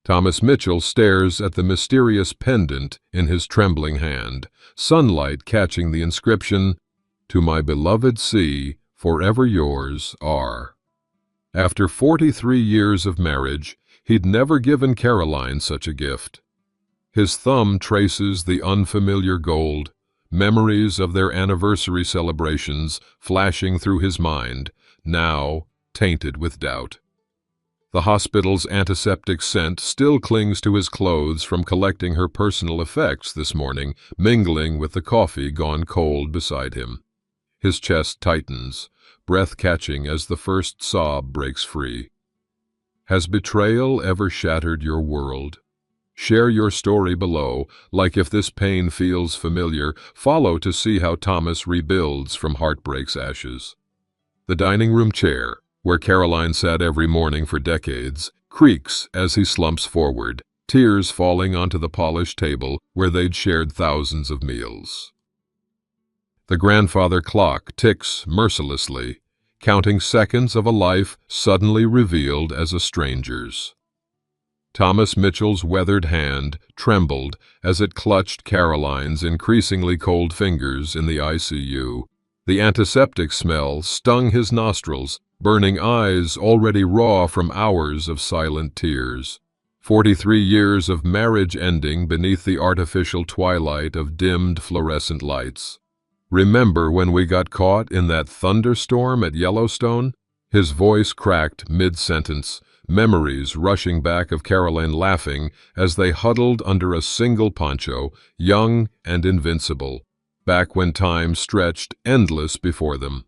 Thomas Mitchell stares at the mysterious pendant in his trembling hand, sunlight catching the inscription, "To my beloved C, forever yours, R." After 43 years of marriage, he'd never given Caroline such a gift. His thumb traces the unfamiliar gold, memories of their anniversary celebrations flashing through his mind, now tainted with doubt. The hospital's antiseptic scent still clings to his clothes from collecting her personal effects this morning, mingling with the coffee gone cold beside him. His chest tightens, breath catching as the first sob breaks free. Has betrayal ever shattered your world? Share your story below. Like if this pain feels familiar, follow to see how Thomas rebuilds from heartbreak's ashes. The dining room chair, where Caroline sat every morning for decades, creaks as he slumps forward, tears falling onto the polished table where they'd shared thousands of meals. The grandfather clock ticks mercilessly, counting seconds of a life suddenly revealed as a stranger's. Thomas Mitchell's weathered hand trembled as it clutched Caroline's increasingly cold fingers in the ICU. The antiseptic smell stung his nostrils, burning eyes already raw from hours of silent tears. 43 years of marriage ending beneath the artificial twilight of dimmed fluorescent lights. Remember when we got caught in that thunderstorm at Yellowstone? His voice cracked mid-sentence, memories rushing back of Caroline laughing as they huddled under a single poncho, young and invincible, back when time stretched endless before them.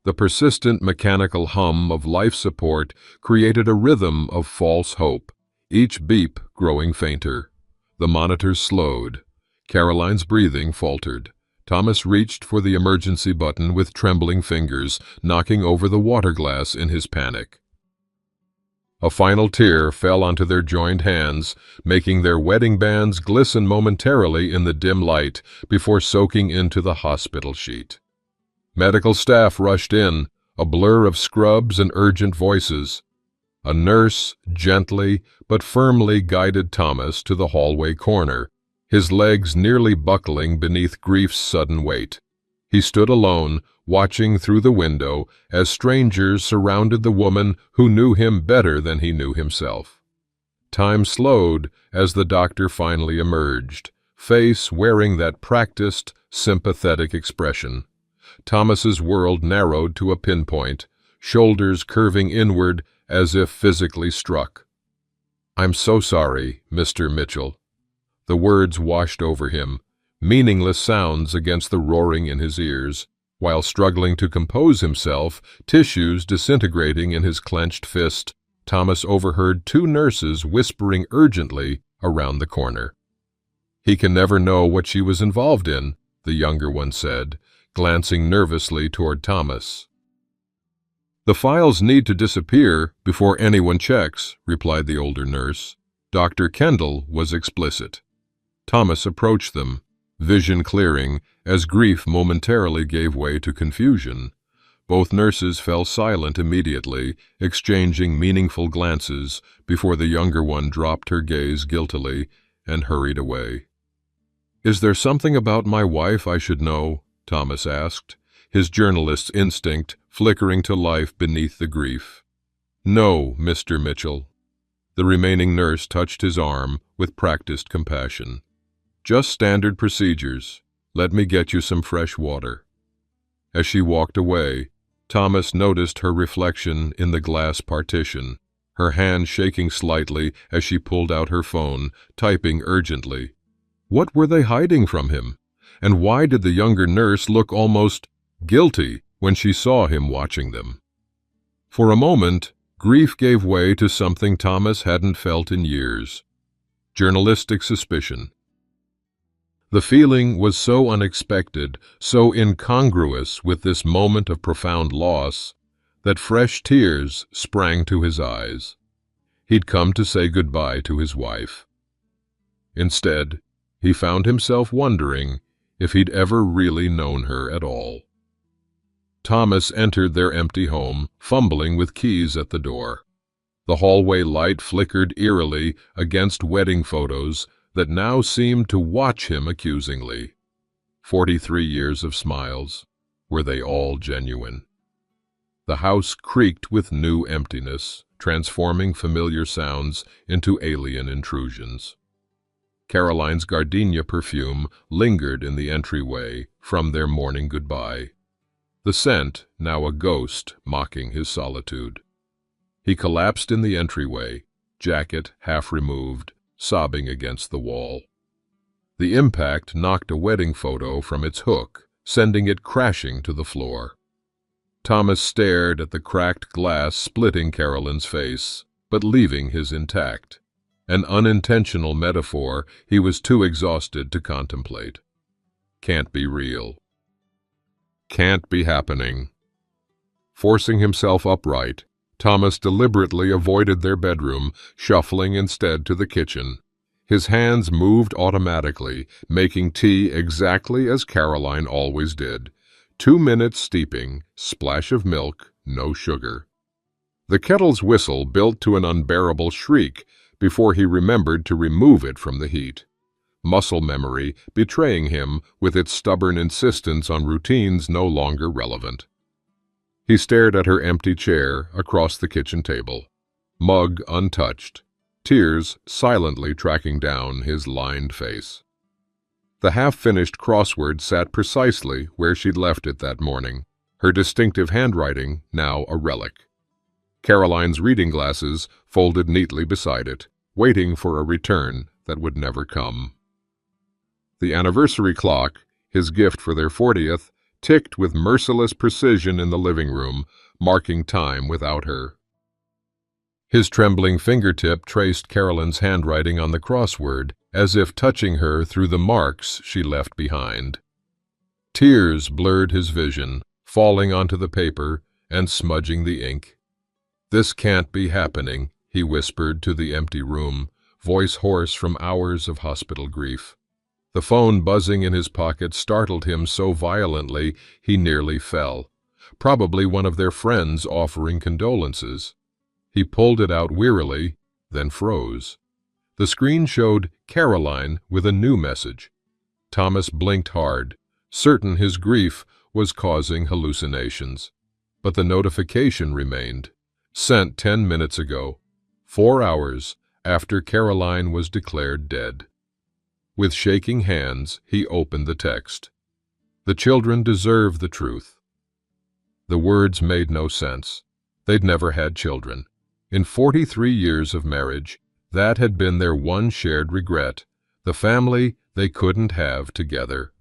The persistent mechanical hum of life support created a rhythm of false hope, each beep growing fainter. The monitors slowed. Caroline's breathing faltered. Thomas reached for the emergency button with trembling fingers, knocking over the water glass in his panic. A final tear fell onto their joined hands, making their wedding bands glisten momentarily in the dim light before soaking into the hospital sheet. Medical staff rushed in, a blur of scrubs and urgent voices. A nurse gently but firmly guided Thomas to the hallway corner, his legs nearly buckling beneath grief's sudden weight. He stood alone, watching through the window as strangers surrounded the woman who knew him better than he knew himself. Time slowed as the doctor finally emerged, face wearing that practiced, sympathetic expression. Thomas's world narrowed to a pinpoint, shoulders curving inward as if physically struck. "I'm so sorry, Mr. Mitchell." The words washed over him, meaningless sounds against the roaring in his ears. While struggling to compose himself, tissues disintegrating in his clenched fist, Thomas overheard two nurses whispering urgently around the corner. "He can never know what she was involved in," the younger one said, glancing nervously toward Thomas. "The files need to disappear before anyone checks," replied the older nurse. Dr. Kendall was explicit. Thomas approached them, vision clearing as grief momentarily gave way to confusion. Both nurses fell silent immediately, exchanging meaningful glances before the younger one dropped her gaze guiltily and hurried away. "Is there something about my wife I should know?" Thomas asked, his journalist's instinct flickering to life beneath the grief. "No, Mr. Mitchell." The remaining nurse touched his arm with practiced compassion. "Just standard procedures. Let me get you some fresh water." As she walked away, Thomas noticed her reflection in the glass partition, her hand shaking slightly as she pulled out her phone, typing urgently. What were they hiding from him? And why did the younger nurse look almost guilty when she saw him watching them? For a moment, grief gave way to something Thomas hadn't felt in years: journalistic suspicion. The feeling was so unexpected, so incongruous with this moment of profound loss, that fresh tears sprang to his eyes. He'd come to say goodbye to his wife. Instead, he found himself wondering if he'd ever really known her at all. Thomas entered their empty home, fumbling with keys at the door. The hallway light flickered eerily against wedding photos that now seemed to watch him accusingly. 43 years of smiles. Were they all genuine? The house creaked with new emptiness, transforming familiar sounds into alien intrusions. Caroline's gardenia perfume lingered in the entryway from their morning goodbye, the scent now a ghost mocking his solitude. He collapsed in the entryway, jacket half removed, sobbing against the wall. The impact knocked a wedding photo from its hook, sending it crashing to the floor. Thomas stared at the cracked glass splitting Caroline's face, but leaving his intact. An unintentional metaphor he was too exhausted to contemplate. Can't be real. Can't be happening. Forcing himself upright, Thomas deliberately avoided their bedroom, shuffling instead to the kitchen. His hands moved automatically, making tea exactly as Caroline always did. 2 minutes steeping, splash of milk, no sugar. The kettle's whistle built to an unbearable shriek before he remembered to remove it from the heat. Muscle memory betraying him with its stubborn insistence on routines no longer relevant. He stared at her empty chair across the kitchen table, mug untouched, tears silently tracking down his lined face. The half-finished crossword sat precisely where she'd left it that morning, her distinctive handwriting now a relic. Caroline's reading glasses folded neatly beside it, waiting for a return that would never come. The anniversary clock, his gift for their 40th, ticked with merciless precision in the living room, marking time without her. His trembling fingertip traced Caroline's handwriting on the crossword, as if touching her through the marks she left behind. Tears blurred his vision, falling onto the paper and smudging the ink. "This can't be happening," he whispered to the empty room, voice hoarse from hours of hospital grief. The phone buzzing in his pocket startled him so violently he nearly fell. Probably one of their friends offering condolences. He pulled it out wearily, then froze. The screen showed Caroline with a new message. Thomas blinked hard, certain his grief was causing hallucinations. But the notification remained, sent 10 minutes ago, 4 hours after Caroline was declared dead. With shaking hands, he opened the text. The children deserve the truth. The words made no sense. They'd never had children. In 43 years of marriage, that had been their one shared regret, the family they couldn't have together.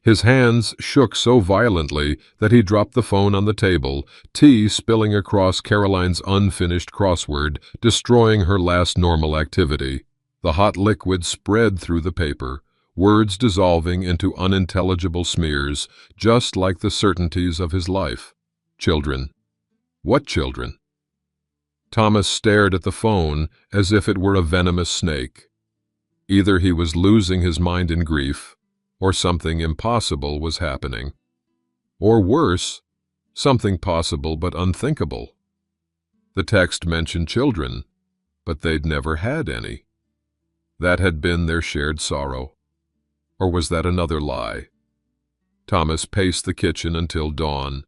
His hands shook so violently that he dropped the phone on the table, tea spilling across Caroline's unfinished crossword, destroying her last normal activity. The hot liquid spread through the paper, words dissolving into unintelligible smears, just like the certainties of his life. Children. What children? Thomas stared at the phone as if it were a venomous snake. Either he was losing his mind in grief, or something impossible was happening. Or worse, something possible but unthinkable. The text mentioned children, but they'd never had any. That had been their shared sorrow. Or was that another lie? Thomas paced the kitchen until dawn,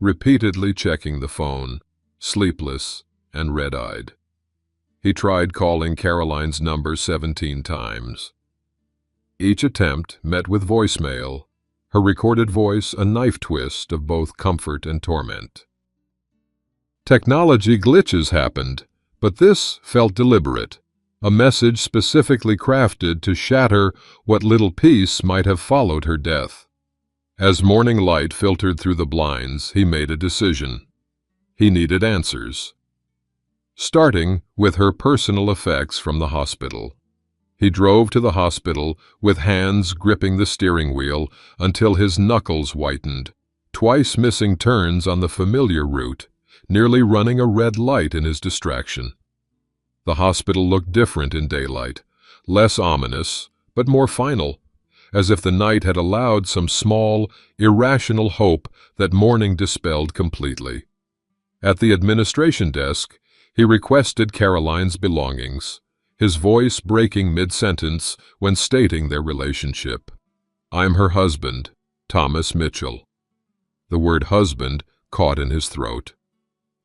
repeatedly checking the phone, sleepless and red-eyed. He tried calling Caroline's number 17 times. Each attempt met with voicemail, her recorded voice a knife twist of both comfort and torment. Technology glitches happened, but this felt deliberate, a message specifically crafted to shatter what little peace might have followed her death. As morning light filtered through the blinds, he made a decision. He needed answers. Starting with her personal effects from the hospital. He drove to the hospital with hands gripping the steering wheel until his knuckles whitened, twice missing turns on the familiar route, nearly running a red light in his distraction. The hospital looked different in daylight, less ominous, but more final, as if the night had allowed some small, irrational hope that morning dispelled completely. At the administration desk, He requested Caroline's belongings, his voice breaking mid-sentence when stating their relationship. "I'm her husband, Thomas Mitchell." The word husband caught in his throat.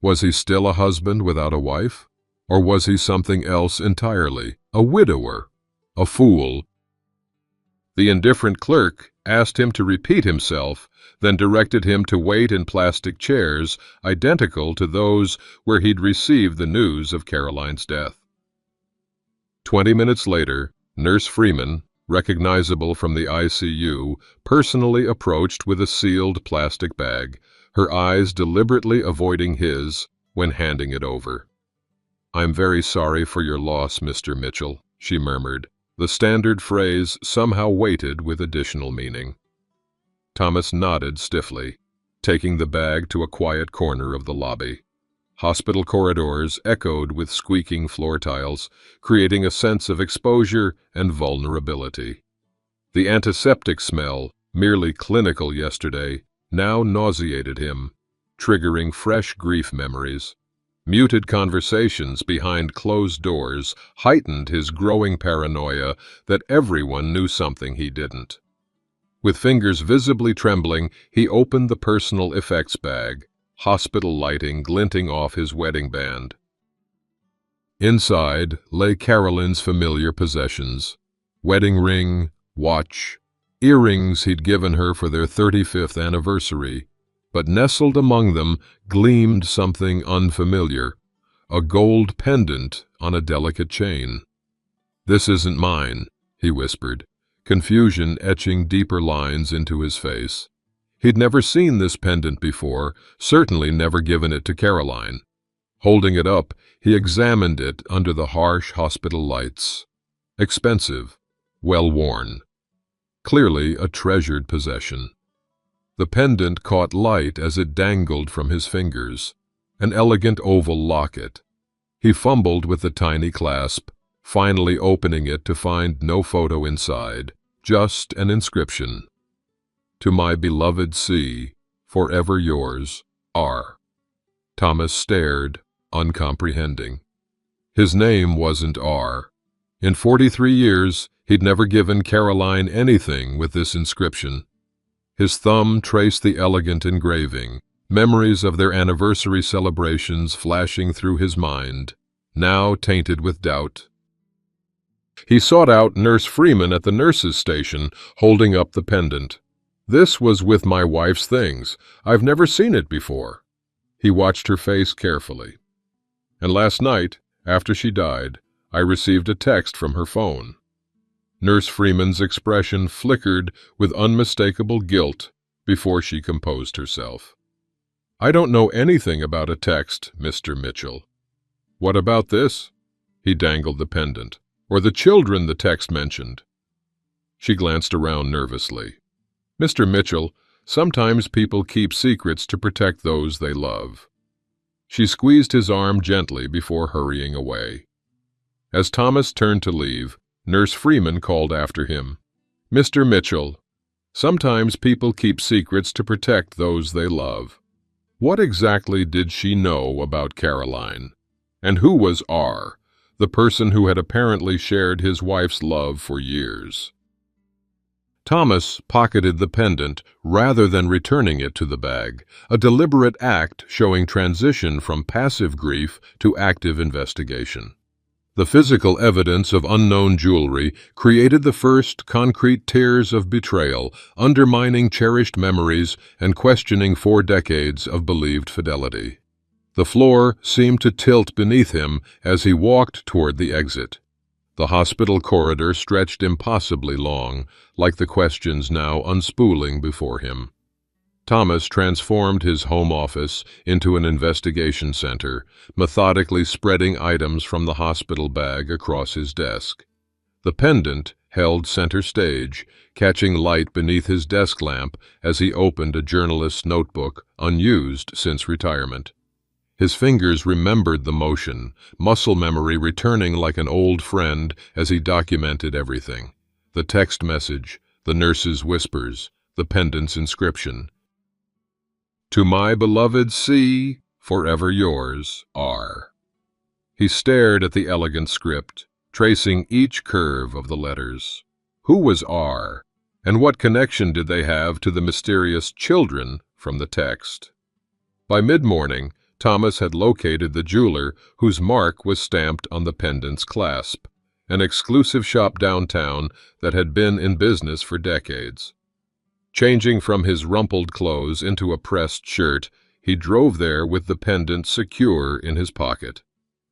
Was he still a husband without a wife? Or was he something else entirely? A widower? A fool? The indifferent clerk asked him to repeat himself, then directed him to wait in plastic chairs identical to those where he'd received the news of Caroline's death. 20 minutes later, Nurse Freeman, recognizable from the ICU, personally approached with a sealed plastic bag, her eyes deliberately avoiding his when handing it over. "I'm very sorry for your loss, Mr. Mitchell," she murmured, the standard phrase somehow weighted with additional meaning. Thomas nodded stiffly, taking the bag to a quiet corner of the lobby. Hospital corridors echoed with squeaking floor tiles, creating a sense of exposure and vulnerability. The antiseptic smell, merely clinical yesterday, now nauseated him, triggering fresh grief memories. Muted conversations behind closed doors heightened his growing paranoia that everyone knew something he didn't. With fingers visibly trembling, he opened the personal effects bag, hospital lighting glinting off his wedding band. Inside lay Caroline's familiar possessions: wedding ring, watch, earrings he'd given her for their 35th anniversary. But nestled among them gleamed something unfamiliar, a gold pendant on a delicate chain. "This isn't mine," he whispered, confusion etching deeper lines into his face. He'd never seen this pendant before, certainly never given it to Caroline. Holding it up, he examined it under the harsh hospital lights. Expensive, well-worn. Clearly a treasured possession. The pendant caught light as it dangled from his fingers, an elegant oval locket. He fumbled with the tiny clasp, finally opening it to find no photo inside, just an inscription. "To my beloved C, forever yours, R." Thomas stared, uncomprehending. His name wasn't R. In 43 years, he'd never given Caroline anything with this inscription. His thumb traced the elegant engraving, memories of their anniversary celebrations flashing through his mind, now tainted with doubt. He sought out Nurse Freeman at the nurse's station, holding up the pendant. "This was with my wife's things. I've never seen it before." He watched her face carefully. "And last night, after she died, I received a text from her phone." Nurse Freeman's expression flickered with unmistakable guilt before she composed herself. "I don't know anything about a text, Mr. Mitchell." "What about this?" He dangled the pendant. "Or the children the text mentioned?" She glanced around nervously. "Mr. Mitchell, sometimes people keep secrets to protect those they love." She squeezed his arm gently before hurrying away. As Thomas turned to leave, Nurse Freeman called after him, "Mr. Mitchell, sometimes people keep secrets to protect those they love." What exactly did she know about Caroline? And who was R, the person who had apparently shared his wife's love for years? Thomas pocketed the pendant rather than returning it to the bag, a deliberate act showing transition from passive grief to active investigation. The physical evidence of unknown jewelry created the first concrete tears of betrayal, undermining cherished memories and questioning 4 decades of believed fidelity. The floor seemed to tilt beneath him as he walked toward the exit. The hospital corridor stretched impossibly long, like the questions now unspooling before him. Thomas transformed his home office into an investigation center, methodically spreading items from the hospital bag across his desk. The pendant held center stage, catching light beneath his desk lamp as he opened a journalist's notebook unused since retirement. His fingers remembered the motion, muscle memory returning like an old friend as he documented everything. The text message, the nurse's whispers, the pendant's inscription. "To my beloved C, forever yours, R." He stared at the elegant script, tracing each curve of the letters. Who was R, and what connection did they have to the mysterious children from the text? By mid-morning, Thomas had located the jeweler whose mark was stamped on the pendant's clasp, an exclusive shop downtown that had been in business for decades. Changing from his rumpled clothes into a pressed shirt, he drove there with the pendant secure in his pocket.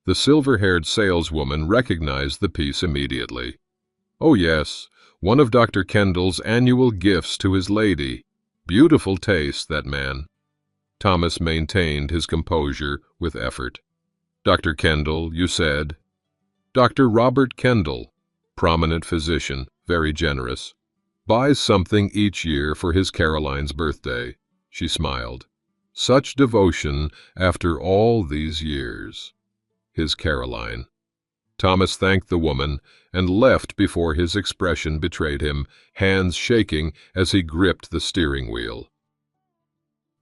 The silver-haired saleswoman recognized the piece immediately. Oh yes, one of Dr. Kendall's annual gifts to his lady. Beautiful taste, that man. Thomas maintained his composure with effort. Dr. Kendall, you said? Dr. Robert Kendall, prominent physician, very generous. Buys something each year for his Caroline's birthday. She smiled. Such devotion after all these years. His Caroline. Thomas thanked the woman and left before his expression betrayed him, hands shaking as he gripped the steering wheel.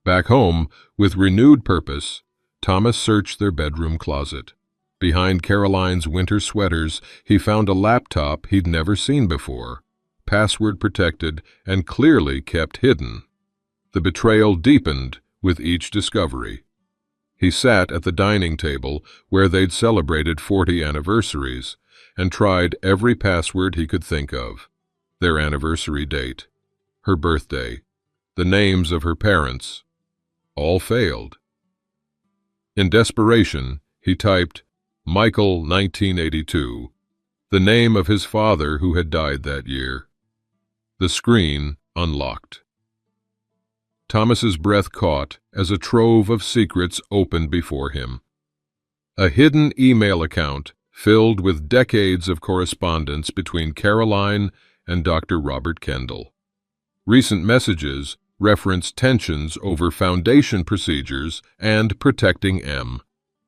Back home, with renewed purpose, Thomas searched their bedroom closet. Behind Caroline's winter sweaters, he found a laptop he'd never seen before, password protected and clearly kept hidden. The betrayal deepened with each discovery. He sat at the dining table where they'd celebrated 40 anniversaries and tried every password he could think of. Their anniversary date, her birthday, the names of her parents. All failed. In desperation, he typed Michael 1982, the name of his father who had died that year. The screen unlocked. Thomas's breath caught as a trove of secrets opened before him. A hidden email account filled with decades of correspondence between Caroline and Dr. Robert Kendall. Recent messages referenced tensions over foundation procedures and protecting M.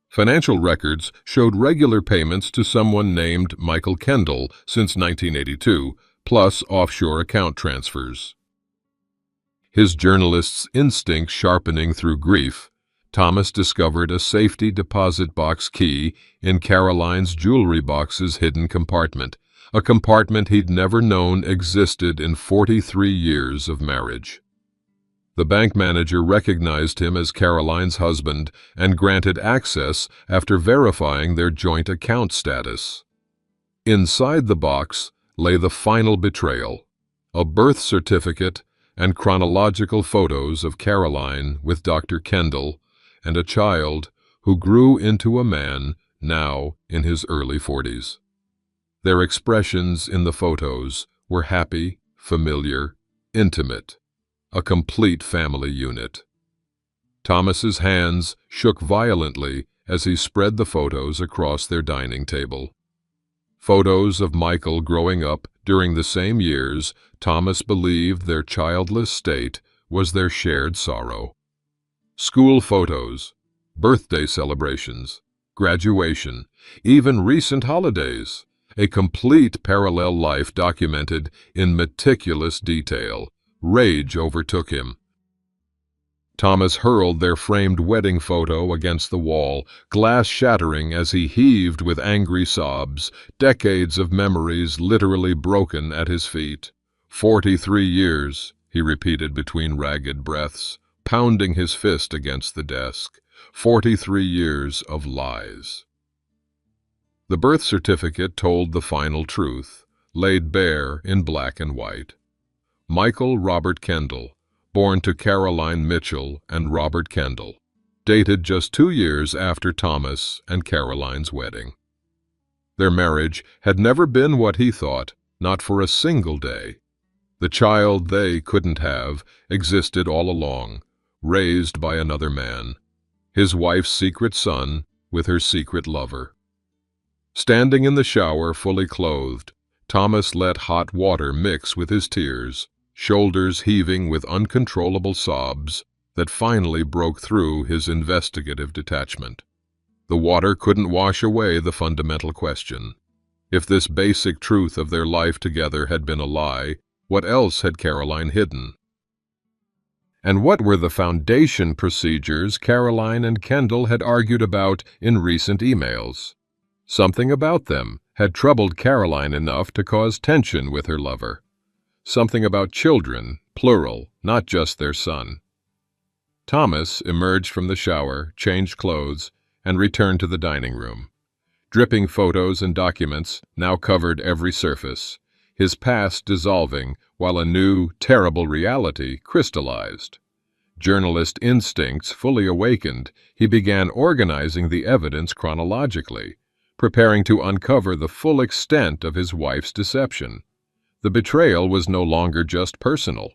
Financial records showed regular payments to someone named Michael Kendall since 1982, plus offshore account transfers. His journalist's instincts sharpening through grief, Thomas discovered a safety deposit box key in Caroline's jewelry box's hidden compartment, a compartment he'd never known existed in 43 years of marriage. The bank manager recognized him as Caroline's husband and granted access after verifying their joint account status. Inside the box lay the final betrayal, a birth certificate and chronological photos of Caroline with Dr. Kendall and a child who grew into a man now in his early 40s. Their expressions in the photos were happy, familiar, intimate, a complete family unit. Thomas's hands shook violently as he spread the photos across their dining table. Photos of Michael growing up during the same years Thomas believed their childless state was their shared sorrow. School photos, birthday celebrations, graduation, even recent holidays, a complete parallel life documented in meticulous detail. Rage overtook him. Thomas hurled their framed wedding photo against the wall, glass shattering as he heaved with angry sobs, decades of memories literally broken at his feet. 43 years, he repeated between ragged breaths, pounding his fist against the desk. 43 years of lies. The birth certificate told the final truth, laid bare in black and white. Michael Robert Kendall, born to Caroline Mitchell and Robert Kendall, dated just 2 years after Thomas and Caroline's wedding. Their marriage had never been what he thought, not for a single day. The child they couldn't have existed all along, raised by another man, his wife's secret son with her secret lover. Standing in the shower fully clothed, Thomas let hot water mix with his tears, shoulders heaving with uncontrollable sobs that finally broke through his investigative detachment. The water couldn't wash away the fundamental question. If this basic truth of their life together had been a lie, what else had Caroline hidden? And what were the foundation procedures Caroline and Kendall had argued about in recent emails? Something about them had troubled Caroline enough to cause tension with her lover. Something about children, plural, not just their son. Thomas emerged from the shower, changed clothes, and returned to the dining room. Dripping photos and documents now covered every surface, his past dissolving while a new, terrible reality crystallized. Journalist instincts fully awakened, he began organizing the evidence chronologically, preparing to uncover the full extent of his wife's deception. The betrayal was no longer just personal.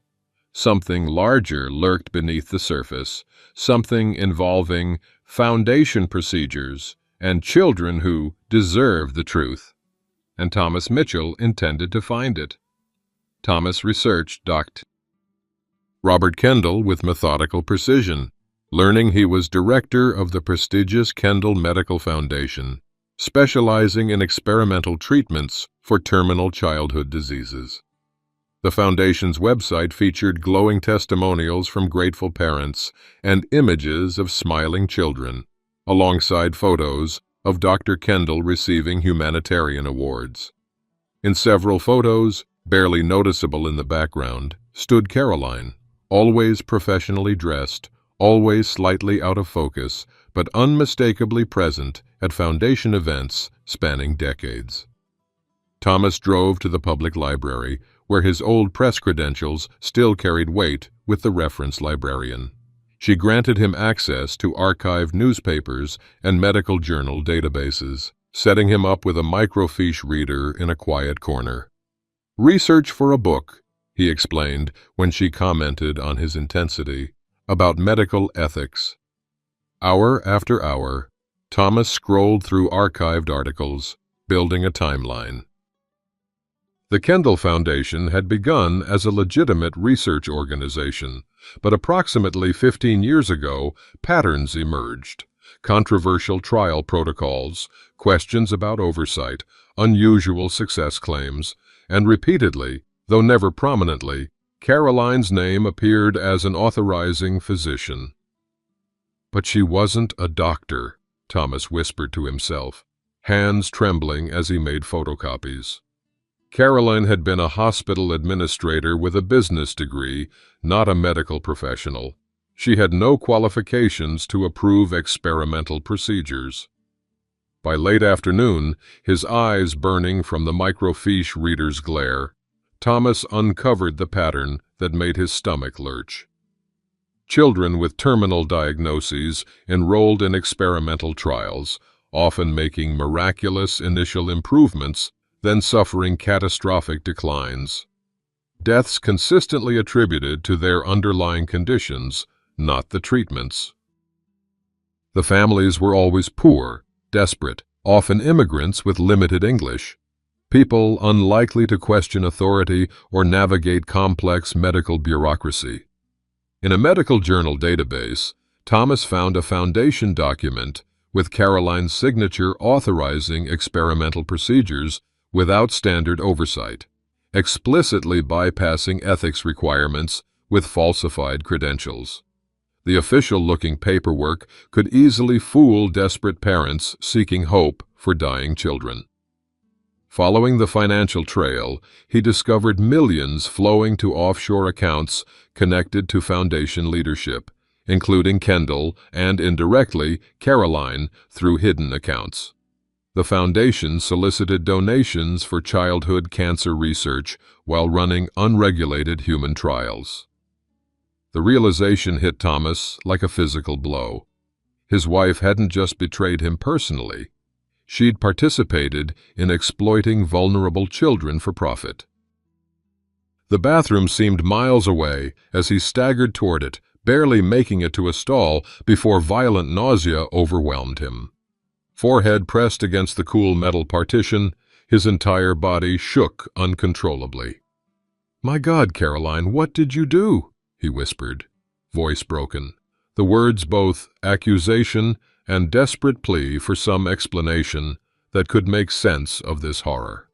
Something larger lurked beneath the surface, something involving foundation procedures and children who deserved the truth. And Thomas Mitchell intended to find it. Thomas researched Dr. Robert Kendall with methodical precision, learning he was director of the prestigious Kendall Medical Foundation, specializing in experimental treatments for terminal childhood diseases. The foundation's website featured glowing testimonials from grateful parents and images of smiling children, alongside photos of Dr. Kendall receiving humanitarian awards. In several photos, barely noticeable in the background, stood Caroline, always professionally dressed, always slightly out of focus, but unmistakably present at foundation events spanning decades. Thomas drove to the public library, where his old press credentials still carried weight with the reference librarian. She granted him access to archived newspapers and medical journal databases, setting him up with a microfiche reader in a quiet corner. "Research for a book," he explained when she commented on his intensity, "about medical ethics." Hour after hour, Thomas scrolled through archived articles, building a timeline. The Kendall Foundation had begun as a legitimate research organization, but approximately 15 years ago, patterns emerged. Controversial trial protocols, questions about oversight, unusual success claims, and repeatedly, though never prominently, Caroline's name appeared as an authorizing physician. But she wasn't a doctor, Thomas whispered to himself, hands trembling as he made photocopies. Caroline had been a hospital administrator with a business degree, not a medical professional. She had no qualifications to approve experimental procedures. By late afternoon, his eyes burning from the microfiche reader's glare, Thomas uncovered the pattern that made his stomach lurch. Children with terminal diagnoses enrolled in experimental trials, often making miraculous initial improvements, then suffering catastrophic declines. Deaths consistently attributed to their underlying conditions, not the treatments. The families were always poor, desperate, often immigrants with limited English, people unlikely to question authority or navigate complex medical bureaucracy. In a medical journal database, Thomas found a foundation document with Caroline's signature authorizing experimental procedures without standard oversight, explicitly bypassing ethics requirements with falsified credentials. The official-looking paperwork could easily fool desperate parents seeking hope for dying children. Following the financial trail, he discovered millions flowing to offshore accounts connected to foundation leadership, including Kendall and, indirectly, Caroline through hidden accounts. The foundation solicited donations for childhood cancer research while running unregulated human trials. The realization hit Thomas like a physical blow. His wife hadn't just betrayed him personally. She'd participated in exploiting vulnerable children for profit. The bathroom seemed miles away as he staggered toward it, barely making it to a stall before violent nausea overwhelmed him. Forehead pressed against the cool metal partition, his entire body shook uncontrollably. "My God, Caroline, what did you do?" he whispered, voice broken, the words both accusation and desperate plea for some explanation that could make sense of this horror.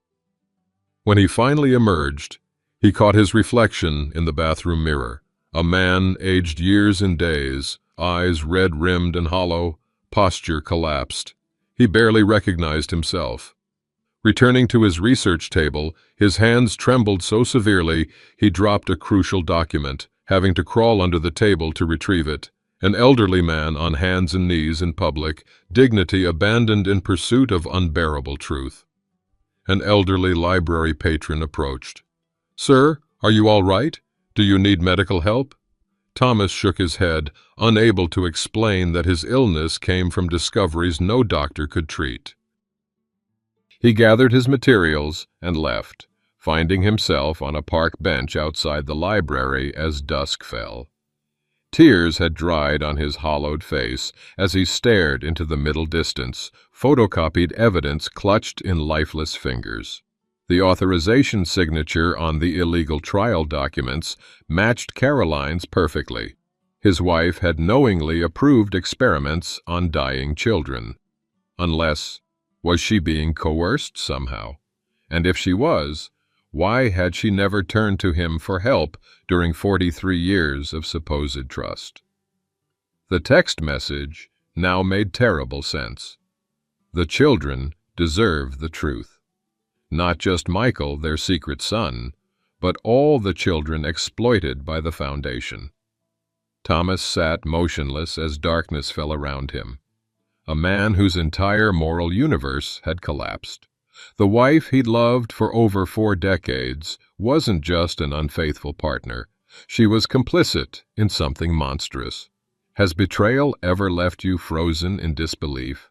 When he finally emerged, he caught his reflection in the bathroom mirror, a man aged years and days, eyes red-rimmed and hollow, posture collapsed, He barely recognized himself. Returning to his research table, his hands trembled so severely he dropped a crucial document, having to crawl under the table to retrieve it. An elderly man on hands and knees in public, dignity abandoned in pursuit of unbearable truth. An elderly library patron approached. "Sir, are you all right? Do you need medical help?" Thomas shook his head, unable to explain that his illness came from discoveries no doctor could treat. He gathered his materials and left, finding himself on a park bench outside the library as dusk fell. Tears had dried on his hollowed face as he stared into the middle distance, photocopied evidence clutched in lifeless fingers. The authorization signature on the illegal trial documents matched Caroline's perfectly. His wife had knowingly approved experiments on dying children. Unless, was she being coerced somehow? And if she was, why had she never turned to him for help during 43 years of supposed trust? The text message now made terrible sense. The children deserve the truth. Not just Michael, their secret son, but all the children exploited by the Foundation. Thomas sat motionless as darkness fell around him. A man whose entire moral universe had collapsed. The wife he'd loved for over 4 decades wasn't just an unfaithful partner. She was complicit in something monstrous. Has betrayal ever left you frozen in disbelief?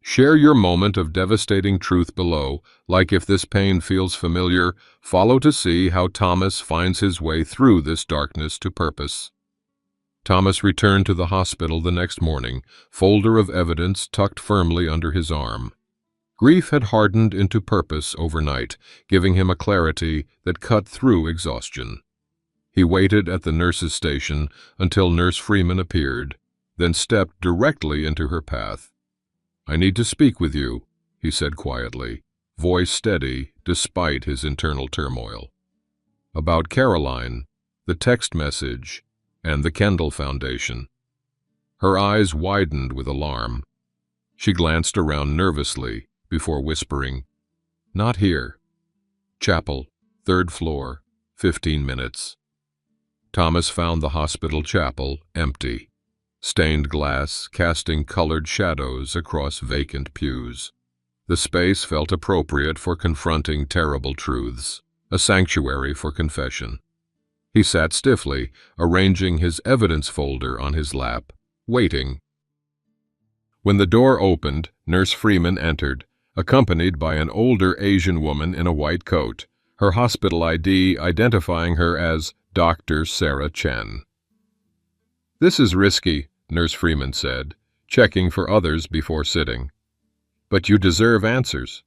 Share your moment of devastating truth below. Like if this pain feels familiar, follow to see how Thomas finds his way through this darkness to purpose. Thomas returned to the hospital the next morning, folder of evidence tucked firmly under his arm. Grief had hardened into purpose overnight, giving him a clarity that cut through exhaustion. He waited at the nurse's station until Nurse Freeman appeared, then stepped directly into her path. "I need to speak with you," he said quietly, voice steady despite his internal turmoil. "About Caroline, the text message, and the Kendall Foundation." Her eyes widened with alarm. She glanced around nervously before whispering, "Not here. Chapel, 3rd floor, 15 minutes. Thomas found the hospital chapel empty, stained glass casting colored shadows across vacant pews. The space felt appropriate for confronting terrible truths, a sanctuary for confession. He sat stiffly, arranging his evidence folder on his lap, waiting. When the door opened, Nurse Freeman entered, accompanied by an older Asian woman in a white coat, her hospital ID identifying her as Dr. Sarah Chen. "This is risky," Nurse Freeman said, checking for others before sitting. "But you deserve answers."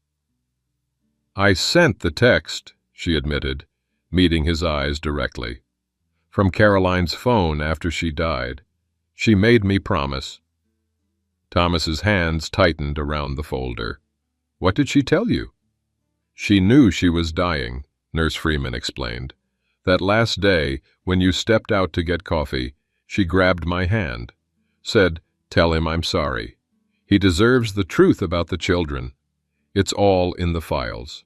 "I sent the text," she admitted, meeting his eyes directly. "From Caroline's phone after she died. She made me promise." Thomas's hands tightened around the folder. "What did she tell you?" "She knew she was dying," Nurse Freeman explained. "That last day, when you stepped out to get coffee, she grabbed my hand, said, 'Tell him I'm sorry. He deserves the truth about the children. It's all in the files.'"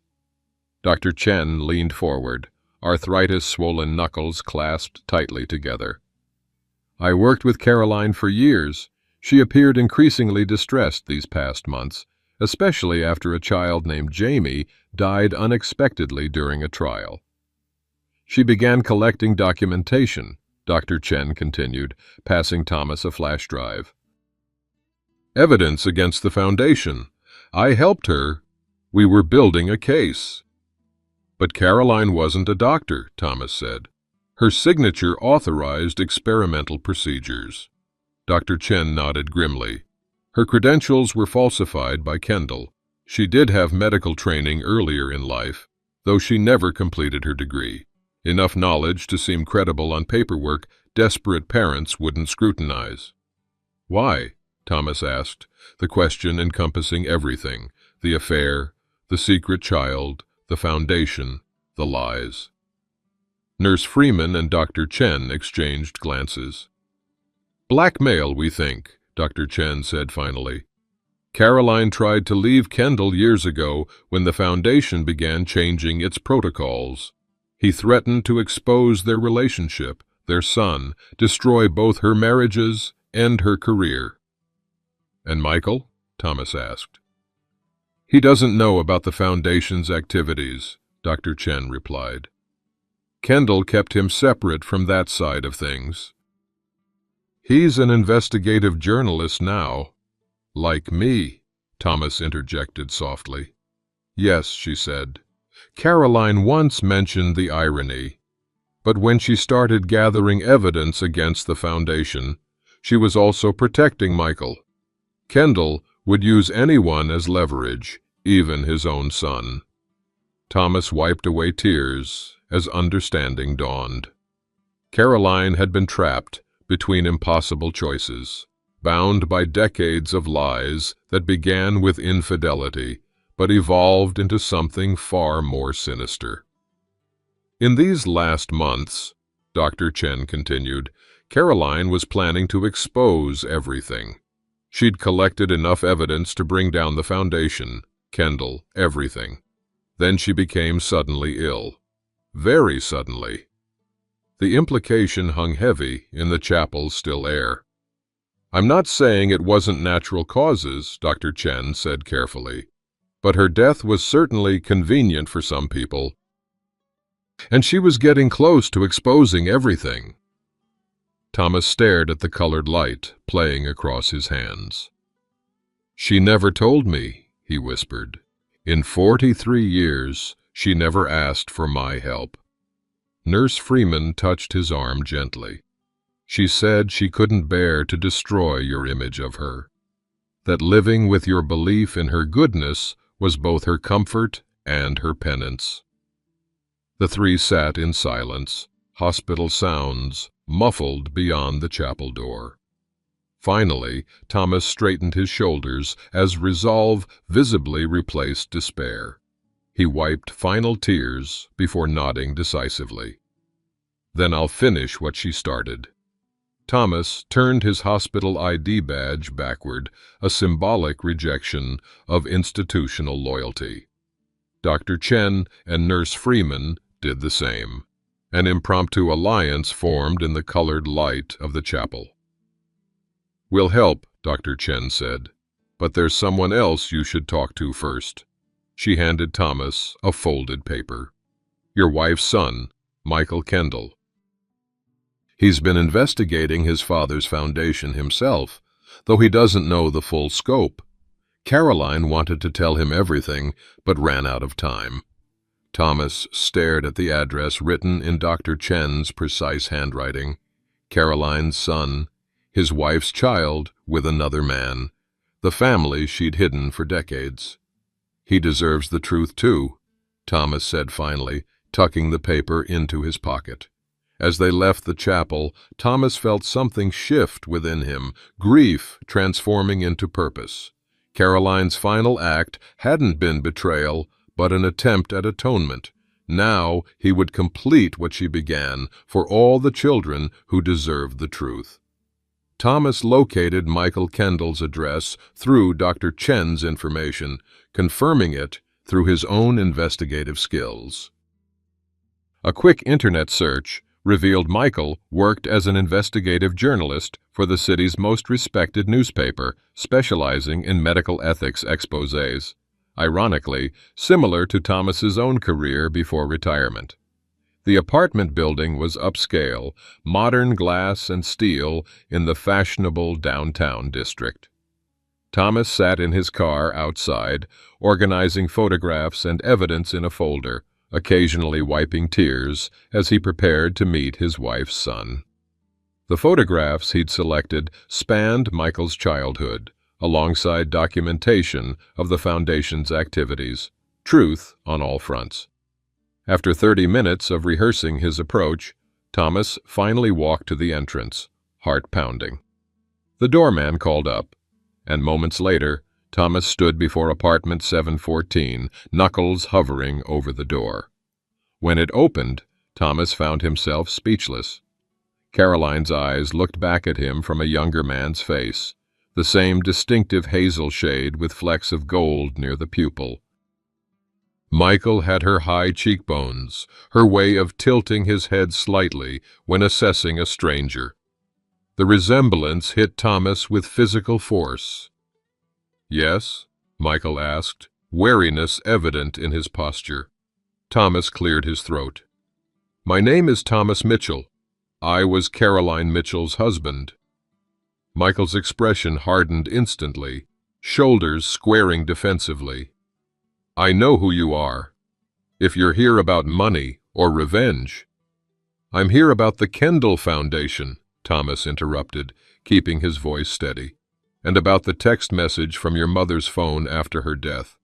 Dr. Chen leaned forward, arthritis-swollen knuckles clasped tightly together. "I worked with Caroline for years. She appeared increasingly distressed these past months, especially after a child named Jamie died unexpectedly during a trial. She began collecting documentation," Dr. Chen continued, passing Thomas a flash drive. "Evidence against the Foundation. I helped her. We were building a case." "But Caroline wasn't a doctor," Thomas said. "Her signature authorized experimental procedures." Dr. Chen nodded grimly. "Her credentials were falsified by Kendall. She did have medical training earlier in life, though she never completed her degree. Enough knowledge to seem credible on paperwork desperate parents wouldn't scrutinize." "Why?" Thomas asked, the question encompassing everything: the affair, the secret child, the Foundation, the lies. Nurse Freeman and Dr. Chen exchanged glances. "Blackmail, we think," Dr. Chen said finally. Caroline tried to leave Kendall years ago when the foundation began changing its protocols. He threatened to expose their relationship, their son, destroy both her marriages and her career. "And Michael?" Thomas asked. "He doesn't know about the foundation's activities," Dr. Chen replied. "Kendall kept him separate from that side of things. He's an investigative journalist now." "Like me," Thomas interjected softly. "Yes," she said. Caroline once mentioned the irony, but when she started gathering evidence against the foundation, she was also protecting Michael. Kendall would use anyone as leverage, even his own son. Thomas wiped away tears as understanding dawned. Caroline had been trapped between impossible choices, bound by decades of lies that began with infidelity but evolved into something far more sinister. In these last months, Dr. Chen continued, Caroline was planning to expose everything. She'd collected enough evidence to bring down the foundation, Kendall, everything. Then she became suddenly ill. Very suddenly. The implication hung heavy in the chapel's still air. "I'm not saying it wasn't natural causes," Dr. Chen said carefully, "but her death was certainly convenient for some people. And she was getting close to exposing everything." Thomas stared at the colored light playing across his hands. "She never told me," he whispered. "In 43 years, she never asked for my help." Nurse Freeman touched his arm gently. "She said she couldn't bear to destroy your image of her, that living with your belief in her goodness was both her comfort and her penance." The three sat in silence, hospital sounds muffled beyond the chapel door. Finally, Thomas straightened his shoulders as resolve visibly replaced despair. He wiped final tears before nodding decisively. "Then I'll finish what she started." Thomas turned his hospital ID badge backward, a symbolic rejection of institutional loyalty. Dr. Chen and Nurse Freeman did the same. An impromptu alliance formed in the colored light of the chapel. "We'll help," Dr. Chen said, "but there's someone else you should talk to first." She handed Thomas a folded paper. "Your wife's son, Michael Kendall. He's been investigating his father's foundation himself, though he doesn't know the full scope. Caroline wanted to tell him everything, but ran out of time." Thomas stared at the address written in Dr. Chen's precise handwriting. Caroline's son, his wife's child with another man, the family she'd hidden for decades. "He deserves the truth too," Thomas said finally, tucking the paper into his pocket. As they left the chapel, Thomas felt something shift within him, grief transforming into purpose. Caroline's final act hadn't been betrayal, but an attempt at atonement. Now he would complete what she began for all the children who deserved the truth. Thomas located Michael Kendall's address through Dr. Chen's information, confirming it through his own investigative skills. A quick internet search revealed Michael worked as an investigative journalist for the city's most respected newspaper, specializing in medical ethics exposés. Ironically, similar to Thomas's own career before retirement. The apartment building was upscale, modern glass and steel in the fashionable downtown district. Thomas sat in his car outside, organizing photographs and evidence in a folder, occasionally wiping tears as he prepared to meet his wife's son. The photographs he'd selected spanned Michael's childhood, alongside documentation of the Foundation's activities, truth on all fronts. After 30 minutes of rehearsing his approach, Thomas finally walked to the entrance, heart pounding. The doorman called up, and moments later, Thomas stood before apartment 714, knuckles hovering over the door. When it opened, Thomas found himself speechless. Caroline's eyes looked back at him from a younger man's face, the same distinctive hazel shade with flecks of gold near the pupil. Michael had her high cheekbones, her way of tilting his head slightly when assessing a stranger. The resemblance hit Thomas with physical force. "Yes?" Michael asked, wariness evident in his posture. Thomas cleared his throat. "My name is Thomas Mitchell. I was Caroline Mitchell's husband." Michael's expression hardened instantly, shoulders squaring defensively. "I know who you are. If you're here about money or revenge—" "I'm here about the Kendall Foundation," Thomas interrupted, keeping his voice steady, "and about the text message from your mother's phone after her death."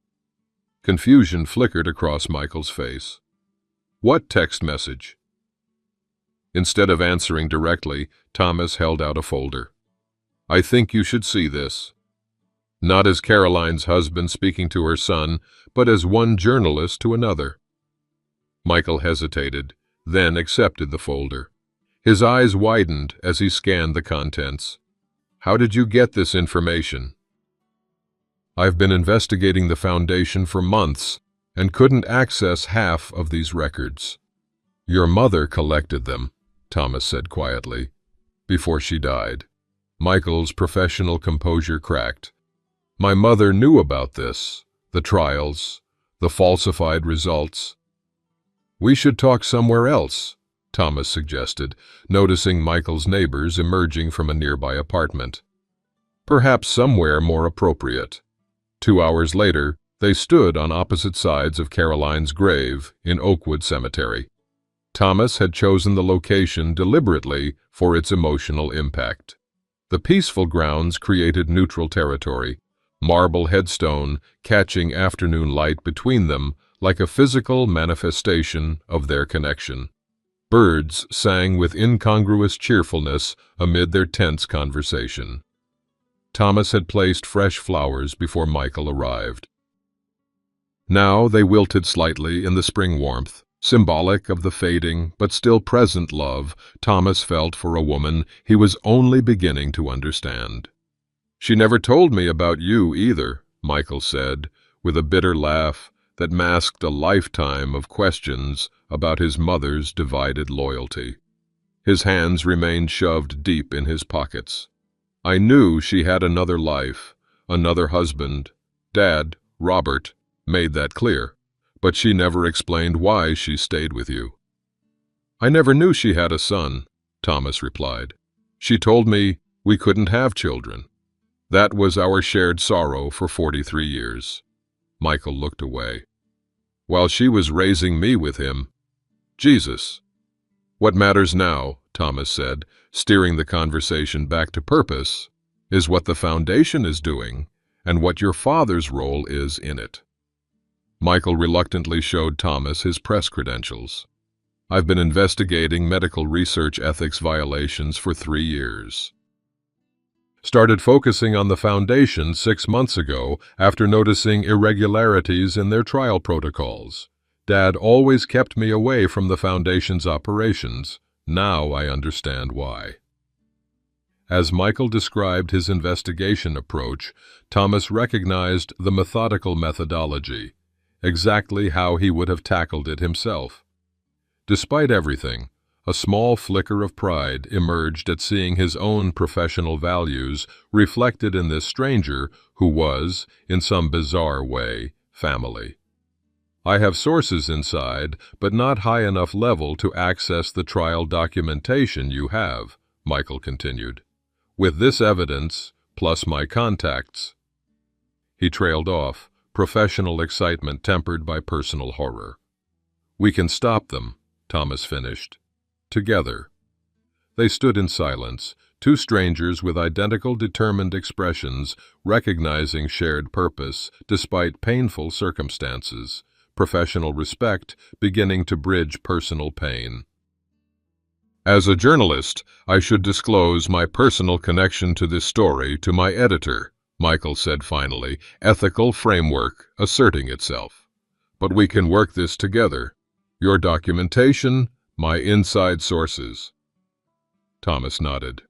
Confusion flickered across Michael's face. "What text message?" Instead of answering directly, Thomas held out a folder. "I think you should see this." Not as Caroline's husband speaking to her son, but as one journalist to another. Michael hesitated, then accepted the folder. His eyes widened as he scanned the contents. "How did you get this information?" "I've been investigating the foundation for months and couldn't access half of these records." "Your mother collected them," Thomas said quietly, "before she died." Michael's professional composure cracked. "My mother knew about this, the trials, the falsified results." "We should talk somewhere else," Thomas suggested, noticing Michael's neighbors emerging from a nearby apartment. "Perhaps somewhere more appropriate." 2 hours later, they stood on opposite sides of Caroline's grave in Oakwood Cemetery. Thomas had chosen the location deliberately for its emotional impact. The peaceful grounds created neutral territory, marble headstone catching afternoon light between them like a physical manifestation of their connection. Birds sang with incongruous cheerfulness amid their tense conversation. Thomas had placed fresh flowers before Michael arrived. Now they wilted slightly in the spring warmth, symbolic of the fading but still present love Thomas felt for a woman he was only beginning to understand. "She never told me about you either," Michael said, with a bitter laugh that masked a lifetime of questions about his mother's divided loyalty. His hands remained shoved deep in his pockets. "I knew she had another life, another husband. Dad, Robert, made that clear, but she never explained why she stayed with you." "I never knew she had a son," Thomas replied. "She told me we couldn't have children. That was our shared sorrow for 43 years. Michael looked away. "While she was raising me with him." "Jesus." "What matters now," Thomas said, steering the conversation back to purpose, "is what the foundation is doing and what your father's role is in it." Michael reluctantly showed Thomas his press credentials. "I've been investigating medical research ethics violations for 3 years. Started focusing on the foundation 6 months ago after noticing irregularities in their trial protocols. Dad always kept me away from the foundation's operations. Now I understand why." As Michael described his investigation approach, Thomas recognized the methodical methodology, exactly how he would have tackled it himself. Despite everything, a small flicker of pride emerged at seeing his own professional values reflected in this stranger who was, in some bizarre way, family. "I have sources inside, but not high enough level to access the trial documentation you have," Michael continued. "With this evidence, plus my contacts—" He trailed off, professional excitement tempered by personal horror. "We can stop them," Thomas finished. "Together." They stood in silence, two strangers with identical determined expressions, recognizing shared purpose despite painful circumstances, professional respect beginning to bridge personal pain. "As a journalist, I should disclose my personal connection to this story to my editor," Michael said finally, ethical framework asserting itself. "But we can work this together. Your documentation, my inside sources." Thomas nodded.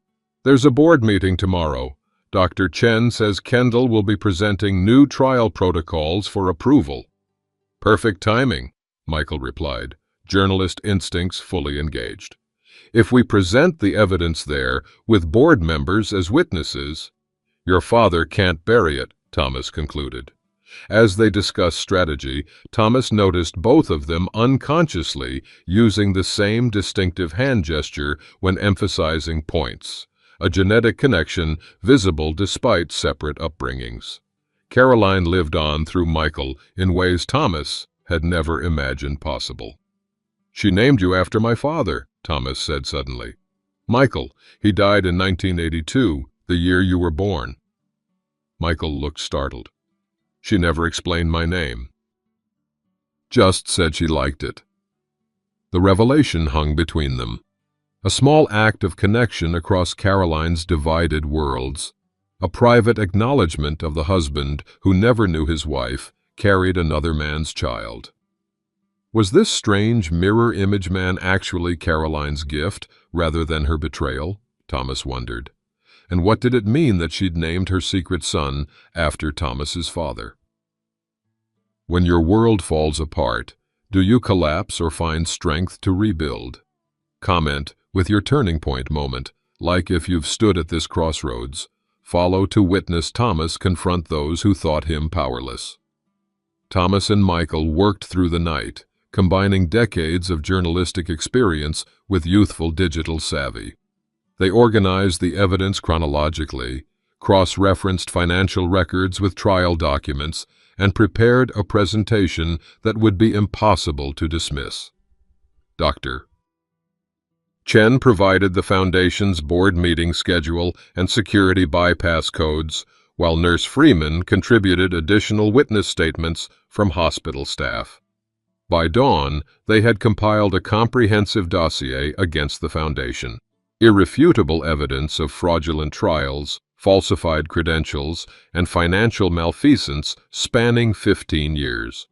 "There's a board meeting tomorrow. Dr. Chen says Kendall will be presenting new trial protocols for approval. Perfect timing, Michael replied, journalist instincts fully engaged. If we present the evidence there with board members as witnesses, your father can't bury it, Thomas concluded. As they discussed strategy, Thomas noticed both of them unconsciously using the same distinctive hand gesture when emphasizing points, a genetic connection visible despite separate upbringings. Caroline lived on through Michael in ways Thomas had never imagined possible. She named you after my father, Thomas said suddenly. Michael, he died in 1982, the year you were born. Michael looked startled. She never explained my name. Just said she liked it. The revelation hung between them. A small act of connection across Caroline's divided worlds. A private acknowledgement of the husband who never knew his wife carried another man's child. Was this strange mirror image man actually Caroline's gift rather than her betrayal? Thomas wondered. And what did it mean that she'd named her secret son after Thomas's father? When your world falls apart, do you collapse or find strength to rebuild? Comment with your turning point moment, like if you've stood at this crossroads. Follow to witness Thomas confront those who thought him powerless. Thomas and Michael worked through the night, combining decades of journalistic experience with youthful digital savvy. They organized the evidence chronologically, cross-referenced financial records with trial documents, and prepared a presentation that would be impossible to dismiss. Dr. Chen provided the Foundation's board meeting schedule and security bypass codes, while Nurse Freeman contributed additional witness statements from hospital staff. By dawn, they had compiled a comprehensive dossier against the Foundation. Irrefutable evidence of fraudulent trials, falsified credentials, and financial malfeasance spanning 15 years.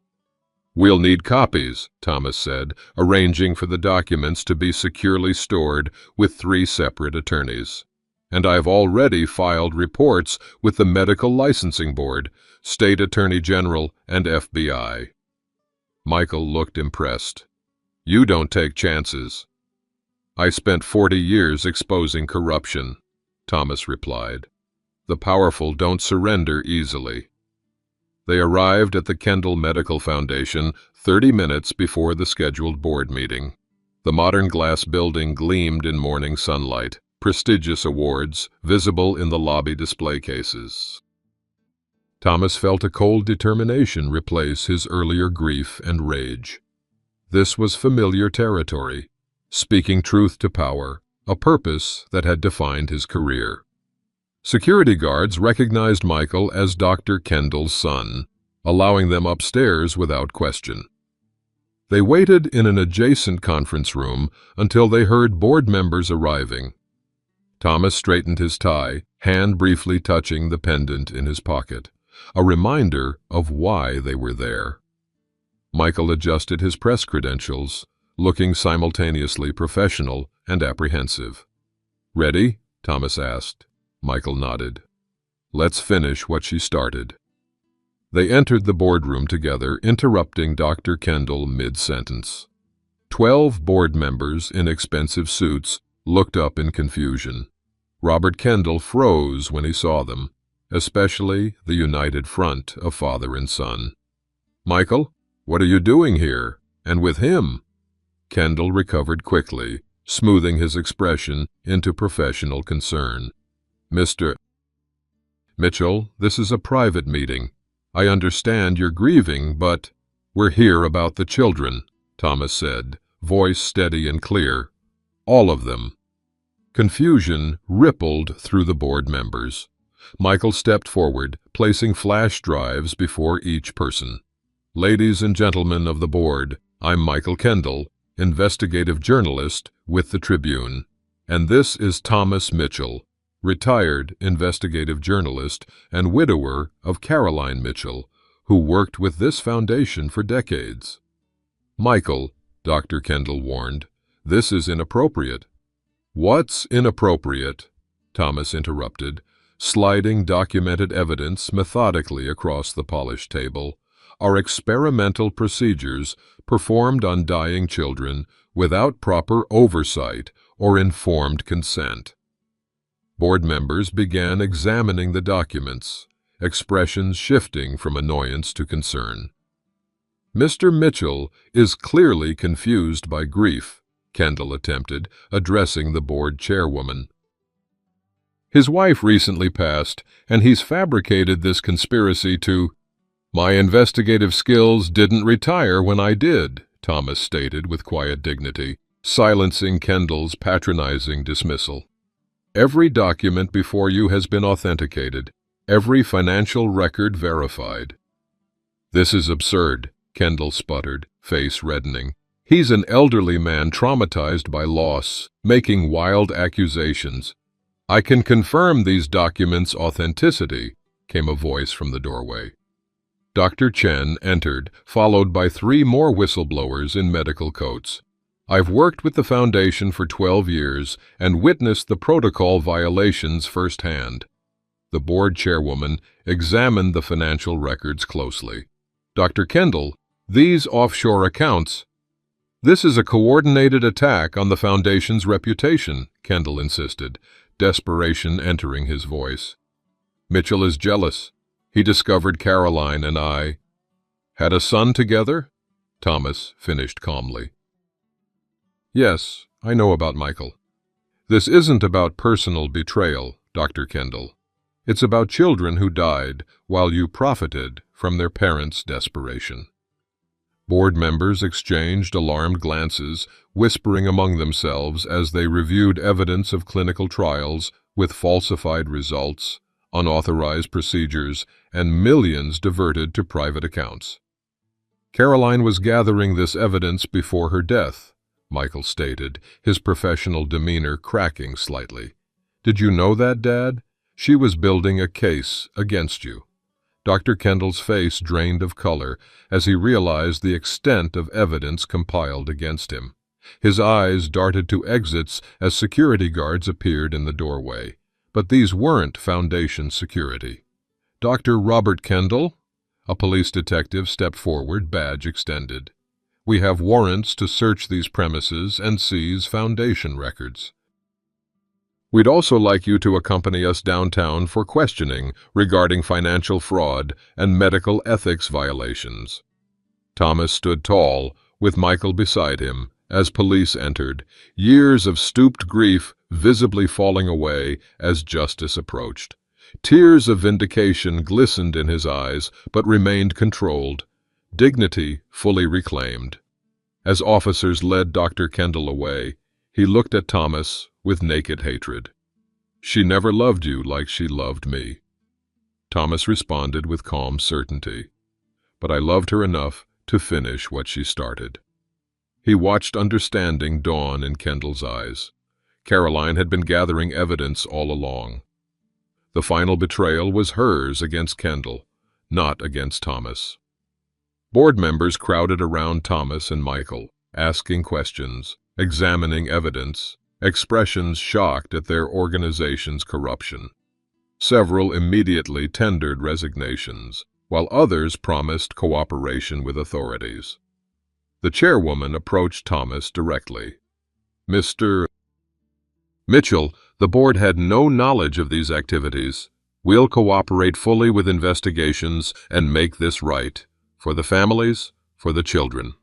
We'll need copies, Thomas said, arranging for the documents to be securely stored with 3 separate attorneys. And I've already filed reports with the Medical Licensing Board, State Attorney General, and FBI. Michael looked impressed. You don't take chances. I spent 40 years exposing corruption, Thomas replied. The powerful don't surrender easily. They arrived at the Kendall Medical Foundation 30 minutes before the scheduled board meeting. The modern glass building gleamed in morning sunlight, prestigious awards visible in the lobby display cases. Thomas felt a cold determination replace his earlier grief and rage. This was familiar territory, speaking truth to power, a purpose that had defined his career. Security guards recognized Michael as Dr. Kendall's son, allowing them upstairs without question. They waited in an adjacent conference room until they heard board members arriving. Thomas straightened his tie, hand briefly touching the pendant in his pocket, a reminder of why they were there. Michael adjusted his press credentials, looking simultaneously professional and apprehensive. Ready? Thomas asked. Michael nodded. Let's finish what she started. They entered the boardroom together, interrupting Dr. Kendall mid-sentence. 12 board members in expensive suits looked up in confusion. Robert Kendall froze when he saw them, especially the united front of father and son. Michael, what are you doing here? And with him? Kendall recovered quickly, smoothing his expression into professional concern. Mr. Mitchell, this is a private meeting. I understand you're grieving, but we're here about the children, Thomas said, voice steady and clear. All of them. Confusion rippled through the board members. Michael stepped forward, placing flash drives before each person. Ladies and gentlemen of the board, I'm Michael Kendall, investigative journalist with the Tribune, and this is Thomas Mitchell, retired investigative journalist and widower of Caroline Mitchell, who worked with this foundation for decades. Michael, Dr. Kendall warned, this is inappropriate. What's inappropriate? Thomas interrupted, sliding documented evidence methodically across the polished table, are experimental procedures performed on dying children without proper oversight or informed consent. Board members began examining the documents, expressions shifting from annoyance to concern. "Mr. Mitchell is clearly confused by grief," Kendall attempted, addressing the board chairwoman. "His wife recently passed, and he's fabricated this conspiracy to—" "My investigative skills didn't retire when I did," Thomas stated with quiet dignity, silencing Kendall's patronizing dismissal. "Every document before you has been authenticated, every financial record verified." "This is absurd," Kendall sputtered, face reddening. "He's an elderly man traumatized by loss, making wild accusations." "I can confirm these documents' authenticity," came a voice from the doorway. Dr. Chen entered, followed by 3 more whistleblowers in medical coats. "I've worked with the Foundation for 12 years and witnessed the protocol violations firsthand." The board chairwoman examined the financial records closely. "Dr. Kendall, these offshore accounts—" "This is a coordinated attack on the Foundation's reputation," Kendall insisted, desperation entering his voice. "Mitchell is jealous. He discovered Caroline and I had a son together," Thomas finished calmly. "Yes, I know about Michael. This isn't about personal betrayal, Dr. Kendall. It's about children who died while you profited from their parents' desperation." Board members exchanged alarmed glances, whispering among themselves as they reviewed evidence of clinical trials with falsified results, unauthorized procedures, and millions diverted to private accounts. "Caroline was gathering this evidence before her death," Michael stated, his professional demeanor cracking slightly. "Did you know that, Dad? She was building a case against you." Dr. Kendall's face drained of color as he realized the extent of evidence compiled against him. His eyes darted to exits as security guards appeared in the doorway. But these weren't Foundation security. "Dr. Robert Kendall," a police detective stepped forward, badge extended. "We have warrants to search these premises and seize Foundation records. We'd also like you to accompany us downtown for questioning regarding financial fraud and medical ethics violations." Thomas stood tall, with Michael beside him, as police entered, years of stooped grief visibly falling away as justice approached. Tears of vindication glistened in his eyes, but remained controlled, dignity fully reclaimed. As officers led Dr. Kendall away, he looked at Thomas with naked hatred. "She never loved you like she loved me." Thomas responded with calm certainty. "But I loved her enough to finish what she started." He watched understanding dawn in Kendall's eyes. Caroline had been gathering evidence all along. The final betrayal was hers against Kendall, not against Thomas. Board members crowded around Thomas and Michael, asking questions, examining evidence, expressions shocked at their organization's corruption. Several immediately tendered resignations, while others promised cooperation with authorities. The chairwoman approached Thomas directly. "Mr. Mitchell, the board had no knowledge of these activities. We'll cooperate fully with investigations and make this right, for the families, for the children."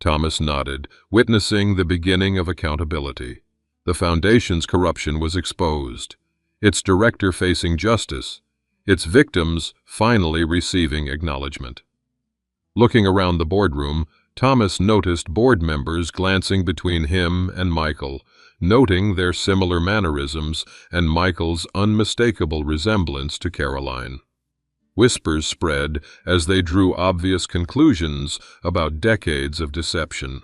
Thomas nodded, witnessing the beginning of accountability. The Foundation's corruption was exposed, its director facing justice, its victims finally receiving acknowledgement. Looking around the boardroom, Thomas noticed board members glancing between him and Michael, noting their similar mannerisms and Michael's unmistakable resemblance to Caroline. Whispers spread as they drew obvious conclusions about decades of deception.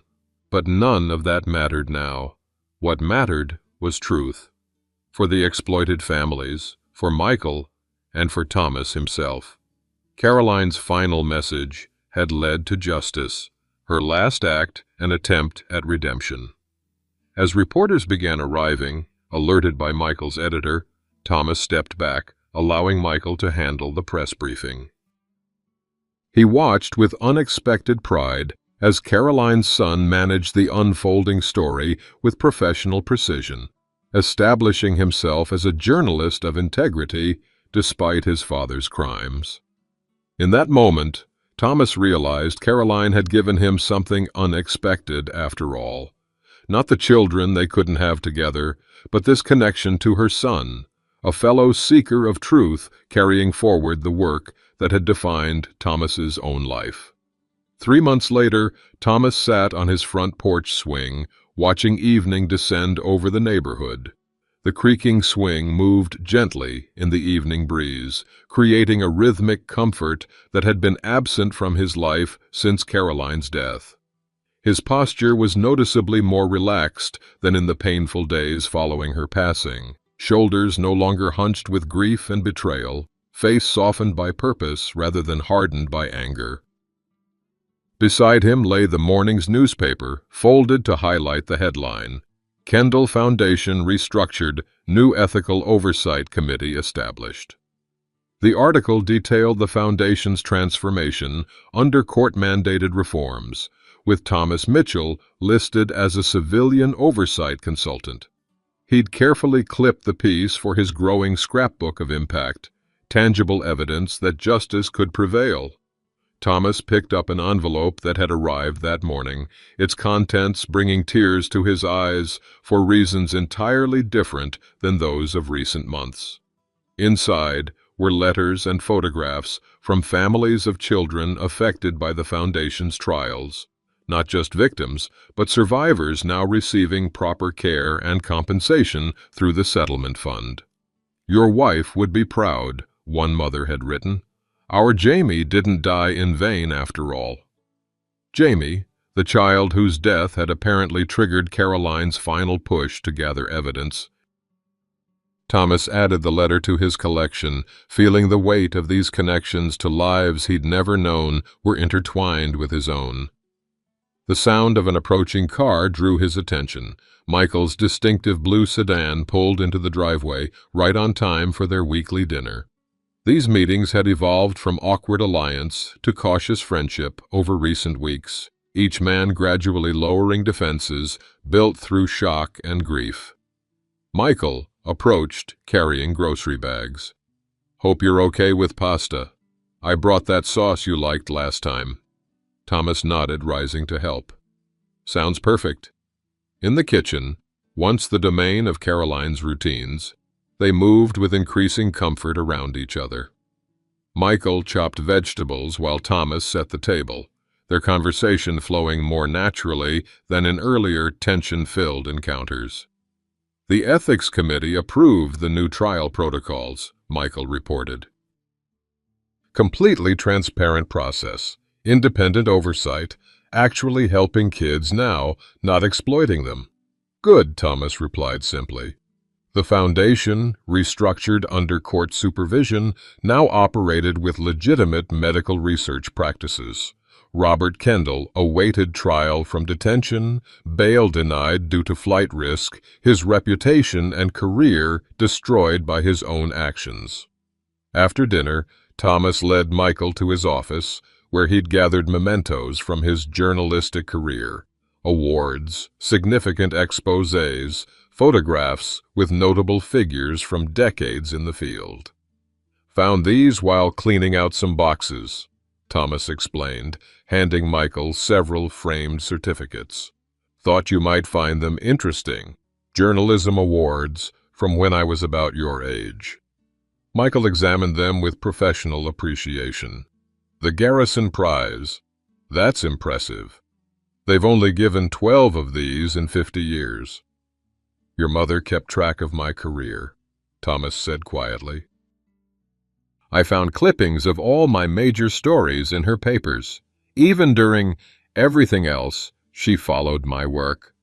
But none of that mattered now. What mattered was truth. For the exploited families, for Michael, and for Thomas himself. Caroline's final message had led to justice, her last act an attempt at redemption. As reporters began arriving, alerted by Michael's editor, Thomas stepped back, allowing Michael to handle the press briefing. He watched with unexpected pride as Caroline's son managed the unfolding story with professional precision, establishing himself as a journalist of integrity despite his father's crimes. In that moment, Thomas realized Caroline had given him something unexpected after all. Not the children they couldn't have together, but this connection to her son, a fellow seeker of truth carrying forward the work that had defined Thomas's own life. 3 months later, Thomas sat on his front porch swing, watching evening descend over the neighborhood. The creaking swing moved gently in the evening breeze, creating a rhythmic comfort that had been absent from his life since Caroline's death. His posture was noticeably more relaxed than in the painful days following her passing, shoulders no longer hunched with grief and betrayal, face softened by purpose rather than hardened by anger. Beside him lay the morning's newspaper, folded to highlight the headline, "Kendall Foundation Restructured, New Ethical Oversight Committee Established." The article detailed the foundation's transformation under court-mandated reforms, with Thomas Mitchell listed as a civilian oversight consultant. He'd carefully clipped the piece for his growing scrapbook of impact, tangible evidence that justice could prevail. Thomas picked up an envelope that had arrived that morning, its contents bringing tears to his eyes for reasons entirely different than those of recent months. Inside were letters and photographs from families of children affected by the Foundation's trials, not just victims, but survivors now receiving proper care and compensation through the settlement fund. "Your wife would be proud," one mother had written. "Our Jamie didn't die in vain after all." Jamie, the child whose death had apparently triggered Caroline's final push to gather evidence. Thomas added the letter to his collection, feeling the weight of these connections to lives he'd never known were intertwined with his own. The sound of an approaching car drew his attention. Michael's distinctive blue sedan pulled into the driveway, right on time for their weekly dinner. These meetings had evolved from awkward alliance to cautious friendship over recent weeks, each man gradually lowering defenses built through shock and grief. Michael approached carrying grocery bags. "Hope you're okay with pasta. I brought that sauce you liked last time." Thomas nodded, rising to help. "Sounds perfect." In the kitchen, once the domain of Caroline's routines, they moved with increasing comfort around each other. Michael chopped vegetables while Thomas set the table, their conversation flowing more naturally than in earlier tension-filled encounters. "The Ethics Committee approved the new trial protocols," Michael reported. "Completely transparent process, independent oversight, actually helping kids now, not exploiting them." "Good," Thomas replied simply. The Foundation, restructured under court supervision, now operated with legitimate medical research practices. Robert Kendall awaited trial from detention, bail denied due to flight risk, his reputation and career destroyed by his own actions. After dinner, Thomas led Michael to his office, where he'd gathered mementos from his journalistic career, awards, significant exposés, photographs with notable figures from decades in the field. "Found these while cleaning out some boxes," Thomas explained, handing Michael several framed certificates. "Thought you might find them interesting. Journalism awards from when I was about your age." Michael examined them with professional appreciation. "The Garrison Prize. That's impressive. They've only given 12 of these in 50 years. Your mother kept track of my career," Thomas said quietly. "I found clippings of all my major stories in her papers. Even during everything else, she followed my work."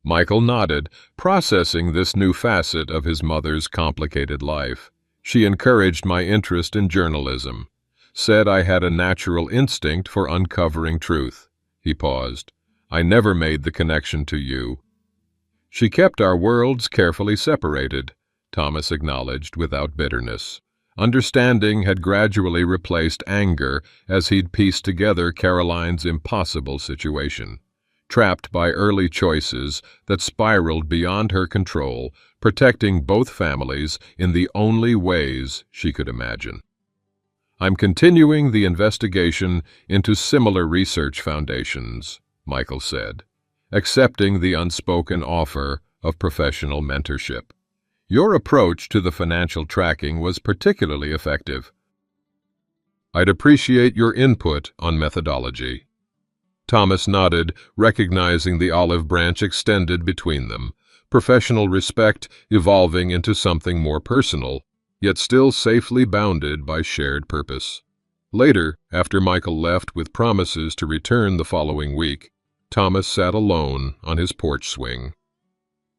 Michael nodded, processing this new facet of his mother's complicated life. "She encouraged my interest in journalism, said I had a natural instinct for uncovering truth." He paused. "I never made the connection to you." "She kept our worlds carefully separated," Thomas acknowledged without bitterness. Understanding had gradually replaced anger as he'd pieced together Caroline's impossible situation. Trapped by early choices that spiraled beyond her control, protecting both families in the only ways she could imagine. "I'm continuing the investigation into similar research foundations," Michael said, accepting the unspoken offer of professional mentorship. "Your approach to the financial tracking was particularly effective. I'd appreciate your input on methodology." Thomas nodded, recognizing the olive branch extended between them, professional respect evolving into something more personal, yet still safely bounded by shared purpose. Later, after Michael left with promises to return the following week, Thomas sat alone on his porch swing.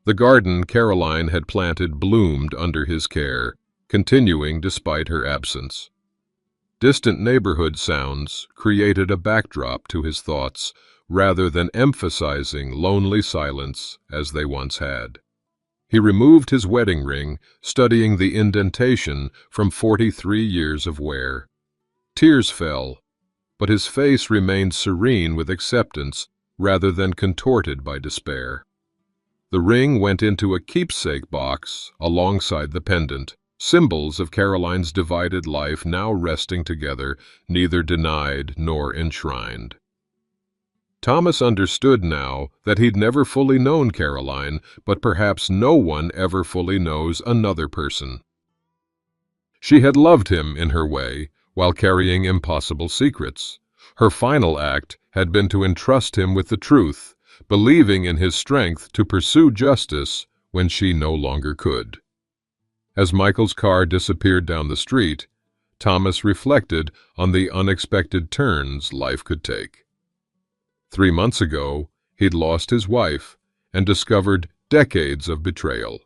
The garden Caroline had planted bloomed under his care, continuing despite her absence. Distant neighborhood sounds created a backdrop to his thoughts rather than emphasizing lonely silence as they once had. He removed his wedding ring, studying the indentation from 43 years of wear. Tears fell, but his face remained serene with acceptance rather than contorted by despair. The ring went into a keepsake box alongside the pendant, symbols of Caroline's divided life now resting together, neither denied nor enshrined. Thomas understood now that he'd never fully known Caroline, but perhaps no one ever fully knows another person. She had loved him in her way, while carrying impossible secrets. Her final act had been to entrust him with the truth, believing in his strength to pursue justice when she no longer could. As Michael's car disappeared down the street, Thomas reflected on the unexpected turns life could take. 3 months ago, he'd lost his wife and discovered decades of betrayal.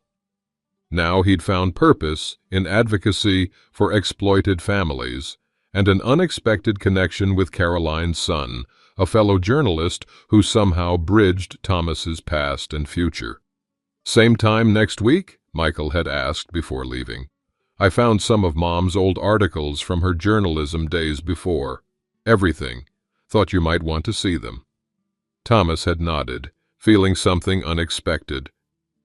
Now he'd found purpose in advocacy for exploited families and an unexpected connection with Caroline's son, a fellow journalist who somehow bridged Thomas's past and future. "Same time next week?" Michael had asked before leaving. "I found some of Mom's old articles from her journalism days before. Everything. Thought you might want to see them." Thomas had nodded, feeling something unexpected.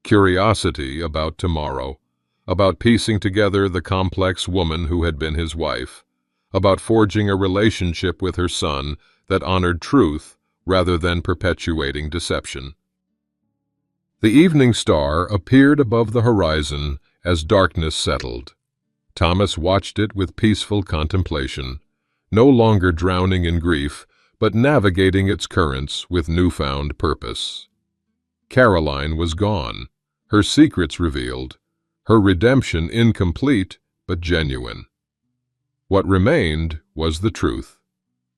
Curiosity about tomorrow, about piecing together the complex woman who had been his wife, about forging a relationship with her son that honored truth rather than perpetuating deception. The evening star appeared above the horizon as darkness settled. Thomas watched it with peaceful contemplation, no longer drowning in grief, but navigating its currents with newfound purpose. Caroline was gone, her secrets revealed, her redemption incomplete but genuine. What remained was the truth,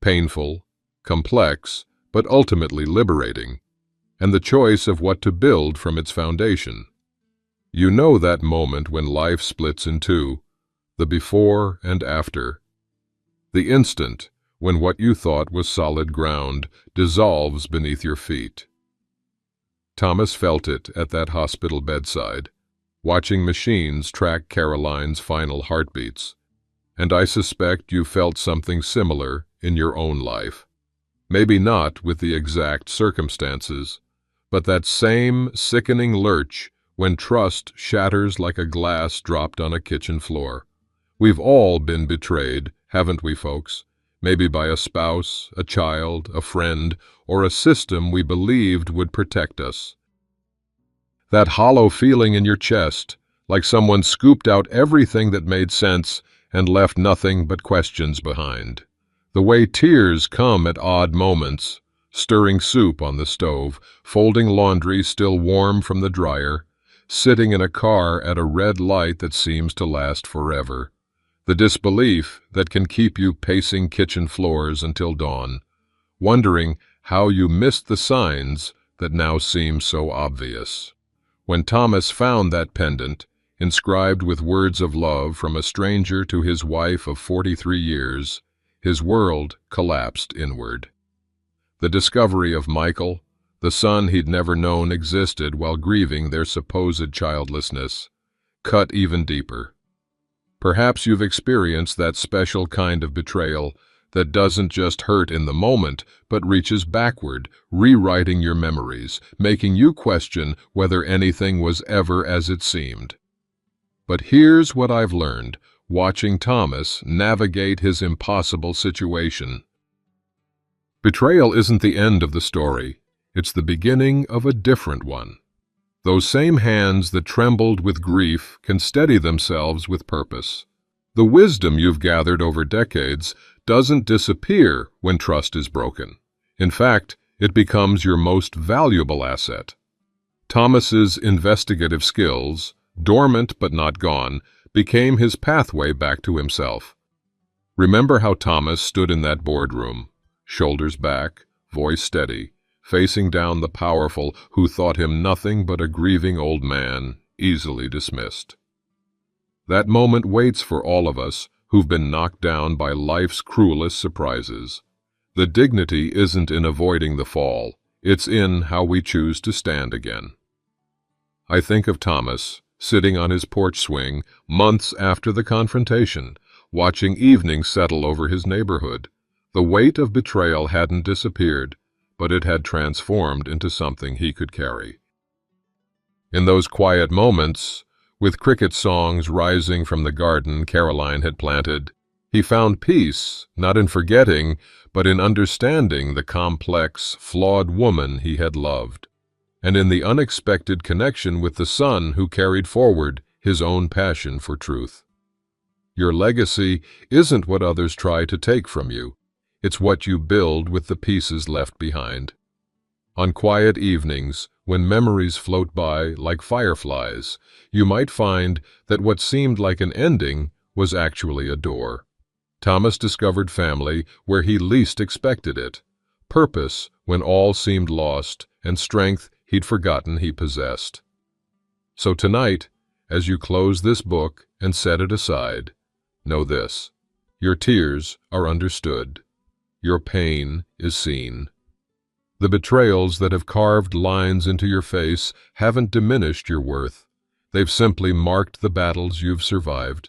painful, complex, but ultimately liberating, and the choice of what to build from its foundation. You know that moment when life splits in two, the before and after. The instant when what you thought was solid ground dissolves beneath your feet. Thomas felt it at that hospital bedside, watching machines track Caroline's final heartbeats. And I suspect you felt something similar in your own life. Maybe not with the exact circumstances, but that same sickening lurch when trust shatters like a glass dropped on a kitchen floor. We've all been betrayed, haven't we, folks? Maybe by a spouse, a child, a friend, or a system we believed would protect us. That hollow feeling in your chest, like someone scooped out everything that made sense and left nothing but questions behind. The way tears come at odd moments, stirring soup on the stove, folding laundry still warm from the dryer, sitting in a car at a red light that seems to last forever. The disbelief that can keep you pacing kitchen floors until dawn, wondering how you missed the signs that now seem so obvious. When Thomas found that pendant, inscribed with words of love from a stranger to his wife of 43 years, his world collapsed inward. The discovery of Michael, the son he'd never known existed while grieving their supposed childlessness, cut even deeper. Perhaps you've experienced that special kind of betrayal that doesn't just hurt in the moment, but reaches backward, rewriting your memories, making you question whether anything was ever as it seemed. But here's what I've learned, watching Thomas navigate his impossible situation. Betrayal isn't the end of the story. It's the beginning of a different one. Those same hands that trembled with grief can steady themselves with purpose. The wisdom you've gathered over decades doesn't disappear when trust is broken. In fact, it becomes your most valuable asset. Thomas's investigative skills, dormant but not gone, became his pathway back to himself. Remember how Thomas stood in that boardroom, shoulders back, voice steady, facing down the powerful who thought him nothing but a grieving old man, easily dismissed. That moment waits for all of us who've been knocked down by life's cruelest surprises. The dignity isn't in avoiding the fall, it's in how we choose to stand again. I think of Thomas, sitting on his porch swing, months after the confrontation, watching evening settle over his neighborhood. The weight of betrayal hadn't disappeared, but it had transformed into something he could carry. In those quiet moments, with cricket songs rising from the garden Caroline had planted, he found peace, not in forgetting, but in understanding the complex, flawed woman he had loved, and in the unexpected connection with the son who carried forward his own passion for truth. Your legacy isn't what others try to take from you. It's what you build with the pieces left behind. On quiet evenings, when memories float by like fireflies, you might find that what seemed like an ending was actually a door. Thomas discovered family where he least expected it, purpose when all seemed lost, and strength he'd forgotten he possessed. So tonight, as you close this book and set it aside, know this: your tears are understood. Your pain is seen. The betrayals that have carved lines into your face haven't diminished your worth. They've simply marked the battles you've survived.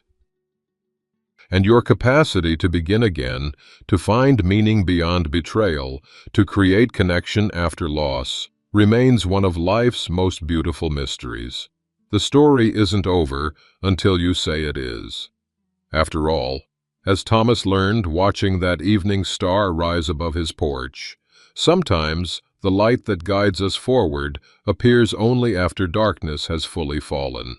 And your capacity to begin again, to find meaning beyond betrayal, to create connection after loss, remains one of life's most beautiful mysteries. The story isn't over until you say it is. After all, as Thomas learned watching that evening star rise above his porch, sometimes the light that guides us forward appears only after darkness has fully fallen.